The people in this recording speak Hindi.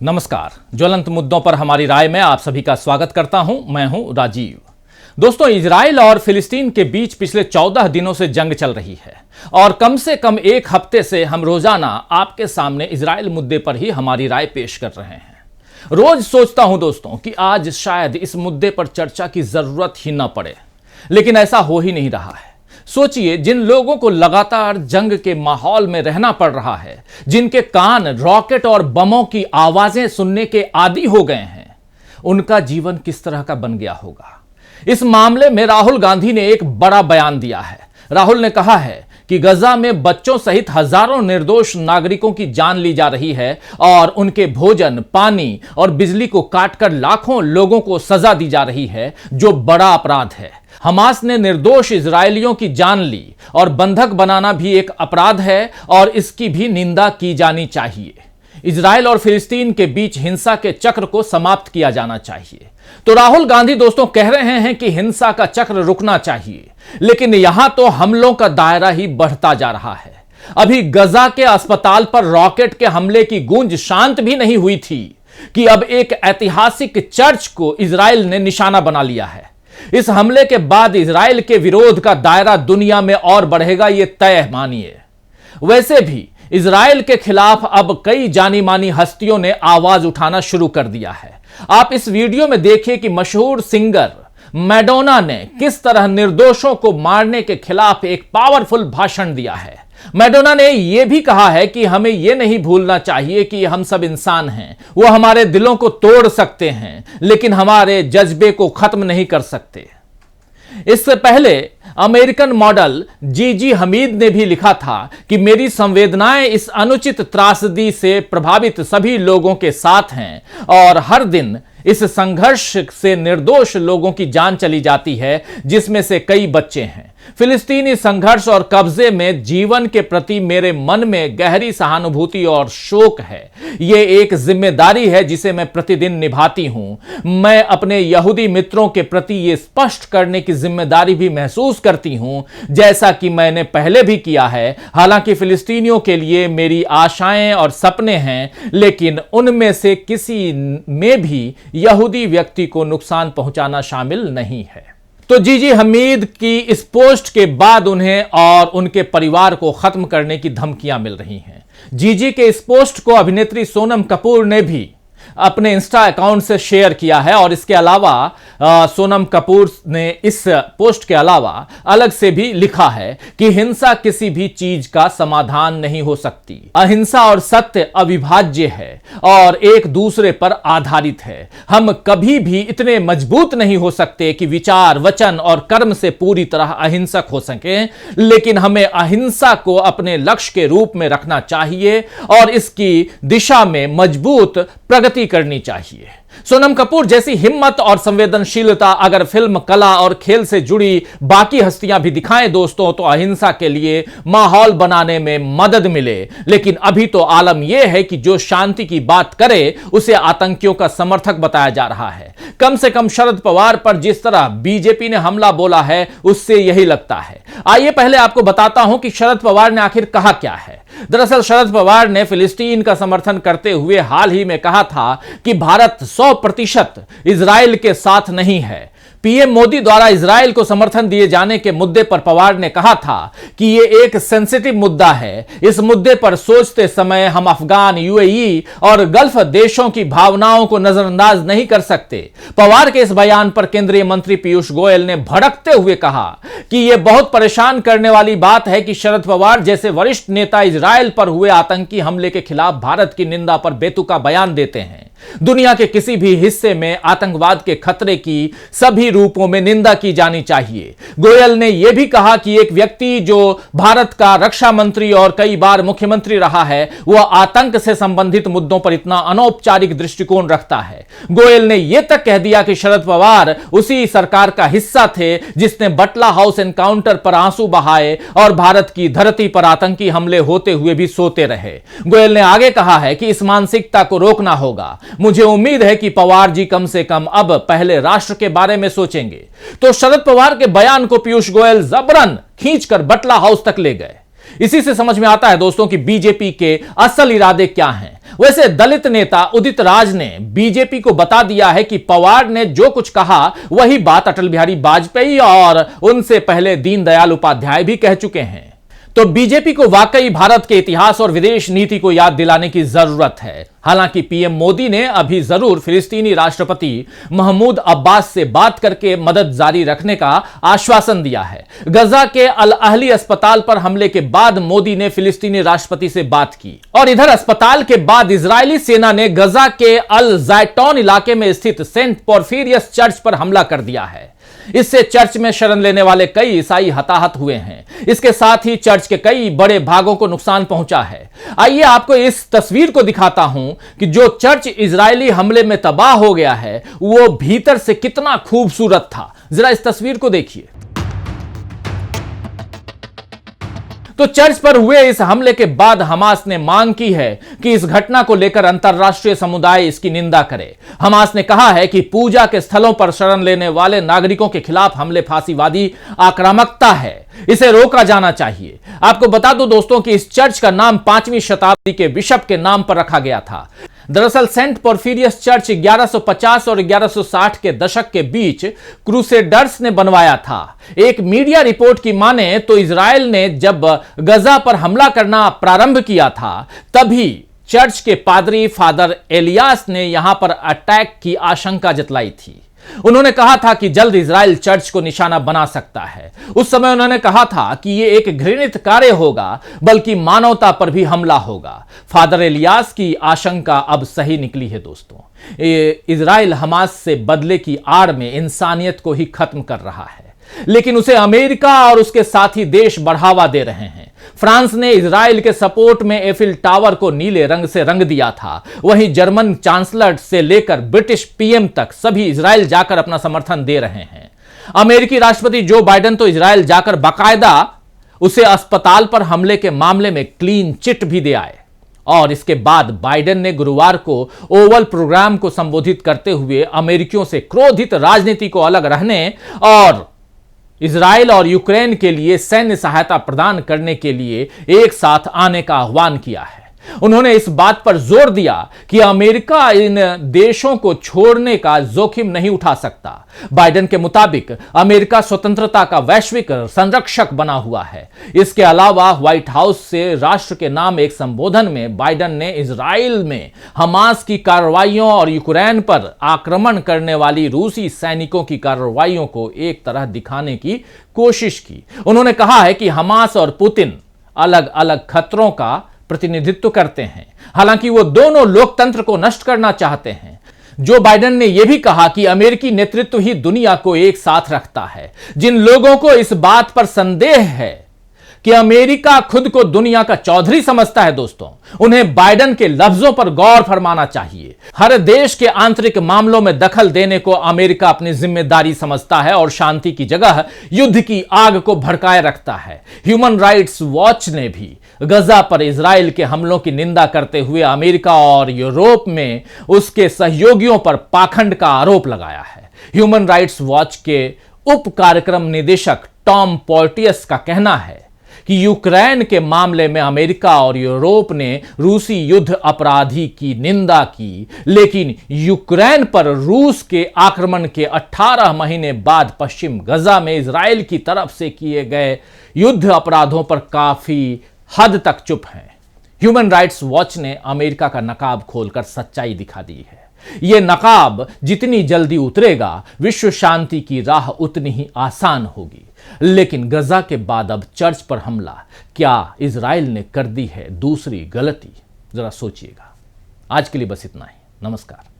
नमस्कार। ज्वलंत मुद्दों पर हमारी राय में आप सभी का स्वागत करता हूं। मैं हूं राजीव। दोस्तों, इजराइल और फिलिस्तीन के बीच पिछले 14 दिनों से जंग चल रही है और कम से कम एक हफ्ते से हम रोजाना आपके सामने इजराइल मुद्दे पर ही हमारी राय पेश कर रहे हैं। रोज सोचता हूं दोस्तों कि आज शायद इस मुद्दे पर चर्चा की जरूरत ही न पड़े, लेकिन ऐसा हो ही नहीं रहा है। सोचिए, जिन लोगों को लगातार जंग के माहौल में रहना पड़ रहा है, जिनके कान रॉकेट और बमों की आवाजें सुनने के आदी हो गए हैं, उनका जीवन किस तरह का बन गया होगा। इस मामले में राहुल गांधी ने एक बड़ा बयान दिया है। राहुल ने कहा है कि गजा में बच्चों सहित हजारों निर्दोष नागरिकों की जान ली जा रही है और उनके भोजन, पानी और बिजली को काटकर लाखों लोगों को सजा दी जा रही है, जो बड़ा अपराध है। हमास ने निर्दोष इजरायलियों की जान ली और बंधक बनाना भी एक अपराध है और इसकी भी निंदा की जानी चाहिए। इजराइल और फिलिस्तीन के बीच हिंसा के चक्र को समाप्त किया जाना चाहिए। तो राहुल गांधी दोस्तों कह रहे हैं कि हिंसा का चक्र रुकना चाहिए, लेकिन यहां तो हमलों का दायरा ही बढ़ता जा रहा है। अभी गजा के अस्पताल पर रॉकेट के हमले की गूंज शांत भी नहीं हुई थी कि अब एक ऐतिहासिक चर्च को इजराइल ने निशाना बना लिया है। इस हमले के बाद इजराइल के विरोध का दायरा दुनिया में और बढ़ेगा, यह तय मानिए। वैसे भी इजराइल के खिलाफ अब कई जानी मानी हस्तियों ने आवाज उठाना शुरू कर दिया है। आप इस वीडियो में देखिए कि मशहूर सिंगर मैडोना ने किस तरह निर्दोषों को मारने के खिलाफ एक पावरफुल भाषण दिया है। मैडोना ने यह भी कहा है कि हमें यह नहीं भूलना चाहिए कि हम सब इंसान हैं। वो हमारे दिलों को तोड़ सकते हैं, लेकिन हमारे जज्बे को खत्म नहीं कर सकते। इससे पहले अमेरिकन मॉडल जीजी हमीद ने भी लिखा था कि मेरी संवेदनाएं इस अनुचित त्रासदी से प्रभावित सभी लोगों के साथ हैं और हर दिन इस संघर्ष से निर्दोष लोगों की जान चली जाती है, जिसमें से कई बच्चे हैं। फिलिस्तीनी संघर्ष और कब्जे में जीवन के प्रति मेरे मन में गहरी सहानुभूति और शोक है। यह एक जिम्मेदारी है जिसे मैं प्रतिदिन निभाती हूं। मैं अपने यहूदी मित्रों के प्रति यह स्पष्ट करने की जिम्मेदारी भी महसूस करती हूं, जैसा कि मैंने पहले भी किया है। हालांकि फिलिस्तीनियों के लिए मेरी आशाएं और सपने हैं, लेकिन उनमें से किसी में भी यहूदी व्यक्ति को नुकसान पहुंचाना शामिल नहीं है। तो जीजी हमीद की इस पोस्ट के बाद उन्हें और उनके परिवार को खत्म करने की धमकियां मिल रही हैं। जीजी के इस पोस्ट को अभिनेत्री सोनम कपूर ने भी अपने इंस्टा अकाउंट से शेयर किया है और इसके अलावा सोनम कपूर ने इस पोस्ट के अलावा अलग से भी लिखा है कि हिंसा किसी भी चीज का समाधान नहीं हो सकती। अहिंसा और सत्य अविभाज्य है और एक दूसरे पर आधारित है। हम कभी भी इतने मजबूत नहीं हो सकते कि विचार, वचन और कर्म से पूरी तरह अहिंसक हो सकें, लेकिन हमें अहिंसा को अपने लक्ष्य के रूप में रखना चाहिए और इसकी दिशा में मजबूत प्रगति करनी चाहिए। सोनम कपूर जैसी हिम्मत और संवेदनशीलता अगर फिल्म, कला और खेल से जुड़ी बाकी हस्तियां भी दिखाएं दोस्तों, तो अहिंसा के लिए माहौल बनाने में मदद मिले। लेकिन अभी तो आलम यह है कि जो शांति की बात करे उसे आतंकियों का समर्थक बताया जा रहा है। कम से कम शरद पवार पर जिस तरह बीजेपी ने हमला बोला है, उससे यही लगता है। आइए पहले आपको बताता हूं कि शरद पवार ने आखिर कहा क्या है। दरअसल शरद पवार ने फिलिस्तीन का समर्थन करते हुए हाल ही में कहा था कि भारत 100% इजराइल के साथ नहीं है। पीएम मोदी द्वारा इजराइल को समर्थन दिए जाने के मुद्दे पर पवार ने कहा था कि यह एक सेंसिटिव मुद्दा है। इस मुद्दे पर सोचते समय हम अफगान, यूएई और गल्फ देशों की भावनाओं को नजरअंदाज नहीं कर सकते। पवार के इस बयान पर केंद्रीय मंत्री पीयूष गोयल ने भड़कते हुए कहा कि यह बहुत परेशान करने वाली बात है कि शरद पवार जैसे वरिष्ठ नेता इजराइल पर हुए आतंकी हमले के खिलाफ भारत की निंदा पर बेतुका बयान देते हैं। दुनिया के किसी भी हिस्से में आतंकवाद के खतरे की सभी रूपों में निंदा की जानी चाहिए। गोयल ने यह भी कहा कि एक व्यक्ति जो भारत का रक्षा मंत्री और कई बार मुख्यमंत्री रहा है, वह आतंक से संबंधित मुद्दों पर इतना अनौपचारिक दृष्टिकोण रखता है। गोयल ने यह तक कह दिया कि शरद पवार उसी सरकार का हिस्सा थे जिसने बटला हाउस एनकाउंटर पर आंसू बहाए और भारत की धरती पर आतंकी हमले होते हुए भी सोते रहे। गोयल ने आगे कहा है कि इस मानसिकता को रोकना होगा। मुझे उम्मीद है कि पवार जी कम से कम अब पहले राष्ट्र के बारे में सोचेंगे। तो शरद पवार के बयान को पीयूष गोयल जबरन खींचकर बटला हाउस तक ले गए। इसी से समझ में आता है दोस्तों कि बीजेपी के असल इरादे क्या हैं। वैसे दलित नेता उदित राज ने बीजेपी को बता दिया है कि पवार ने जो कुछ कहा वही बात अटल बिहारी वाजपेयी और उनसे पहले दीनदयाल उपाध्याय भी कह चुके हैं। तो बीजेपी को वाकई भारत के इतिहास और विदेश नीति को याद दिलाने की जरूरत है। हालांकि पीएम मोदी ने अभी जरूर फिलिस्तीनी राष्ट्रपति महमूद अब्बास से बात करके मदद जारी रखने का आश्वासन दिया है। गजा के अल अहली अस्पताल पर हमले के बाद मोदी ने फिलिस्तीनी राष्ट्रपति से बात की और इधर अस्पताल के बाद इजरायली सेना ने गजा के अल ज़ैतून इलाके में स्थित सेंट पोरफिरियस चर्च पर हमला कर दिया है। इससे चर्च में शरण लेने वाले कई ईसाई हताहत हुए हैं। इसके साथ ही चर्च के कई बड़े भागों को नुकसान पहुंचा है। आइए आपको इस तस्वीर को दिखाता हूं कि जो चर्च इजरायली हमले में तबाह हो गया है वो भीतर से कितना खूबसूरत था। जरा इस तस्वीर को देखिए। तो चर्च पर हुए इस हमले के बाद हमास ने मांग की है कि इस घटना को लेकर अंतर्राष्ट्रीय समुदाय इसकी निंदा करे। हमास ने कहा है कि पूजा के स्थलों पर शरण लेने वाले नागरिकों के खिलाफ हमले फांसीवादी आक्रामकता है, इसे रोका जाना चाहिए। आपको बता दो दोस्तों कि इस चर्च का नाम 5वीं शताब्दी के बिशप के नाम पर रखा गया था। दरअसल सेंट पोरफिरियस चर्च 1150 और 1160 के दशक के बीच क्रूसेडर्स ने बनवाया था। एक मीडिया रिपोर्ट की माने तो इजराइल ने जब गजा पर हमला करना प्रारंभ किया था तभी चर्च के पादरी फादर एलियास ने यहां पर अटैक की आशंका जतलाई थी। उन्होंने कहा था कि जल्द इजराइल चर्च को निशाना बना सकता है। उस समय उन्होंने कहा था कि यह एक घृणित कार्य होगा, बल्कि मानवता पर भी हमला होगा। फादर एलियास की आशंका अब सही निकली है दोस्तों। इजराइल हमास से बदले की आड़ में इंसानियत को ही खत्म कर रहा है, लेकिन उसे अमेरिका और उसके साथी देश बढ़ावा दे रहे हैं। फ्रांस ने इजराइल के सपोर्ट में एफिल टावर को नीले रंग से रंग दिया था। वहीं जर्मन चांसलर से लेकर ब्रिटिश पीएम तक सभी इजराइल जाकर अपना समर्थन दे रहे हैं। अमेरिकी राष्ट्रपति जो बाइडेन तो इजराइल जाकर बाकायदा उसे अस्पताल पर हमले के मामले में क्लीन चिट भी दे आए। और इसके बाद बाइडेन ने गुरुवार को ओवल प्रोग्राम को संबोधित करते हुए अमेरिकियों से क्रोधित राजनीति को अलग रहने और इजराइल और यूक्रेन के लिए सैन्य सहायता प्रदान करने के लिए एक साथ आने का आह्वान किया है। उन्होंने इस बात पर जोर दिया कि अमेरिका इन देशों को छोड़ने का जोखिम नहीं उठा सकता। बाइडेन के मुताबिक अमेरिका स्वतंत्रता का वैश्विक संरक्षक बना हुआ है। इसके अलावा व्हाइट हाउस से राष्ट्र के नाम एक संबोधन में बाइडेन ने इजराइल में हमास की कार्रवाइयों और यूक्रेन पर आक्रमण करने वाली रूसी सैनिकों की कार्रवाइयों को एक तरह दिखाने की कोशिश की। उन्होंने कहा है कि हमास और पुतिन अलग अलग खतरों का प्रतिनिधित्व करते हैं, हालांकि वो दोनों लोकतंत्र को नष्ट करना चाहते हैं। जो बाइडेन ने यह भी कहा कि अमेरिकी नेतृत्व ही दुनिया को एक साथ रखता है। जिन लोगों को इस बात पर संदेह है कि अमेरिका खुद को दुनिया का चौधरी समझता है दोस्तों, उन्हें बाइडेन के लफ्जों पर गौर फरमाना चाहिए। हर देश के आंतरिक मामलों में दखल देने को अमेरिका अपनी जिम्मेदारी समझता है और शांति की जगह युद्ध की आग को भड़काए रखता है। ह्यूमन राइट्स वॉच ने भी गजा पर इजराइल के हमलों की निंदा करते हुए अमेरिका और यूरोप में उसके सहयोगियों पर पाखंड का आरोप लगाया है। ह्यूमन राइट्स वॉच के उप कार्यक्रम निदेशक टॉम पोर्टियस का कहना है कि यूक्रेन के मामले में अमेरिका और यूरोप ने रूसी युद्ध अपराधी की निंदा की, लेकिन यूक्रेन पर रूस के आक्रमण के 18 महीने बाद पश्चिम गजा में इजराइल की तरफ से किए गए युद्ध अपराधों पर काफी हद तक चुप हैं। ह्यूमन राइट्स वॉच ने अमेरिका का नकाब खोलकर सच्चाई दिखा दी है। यह नकाब जितनी जल्दी उतरेगा, विश्व शांति की राह उतनी ही आसान होगी। लेकिन गजा के बाद अब चर्च पर हमला, क्या इजराइल ने कर दी है दूसरी गलती? जरा सोचिएगा। आज के लिए बस इतना ही। नमस्कार।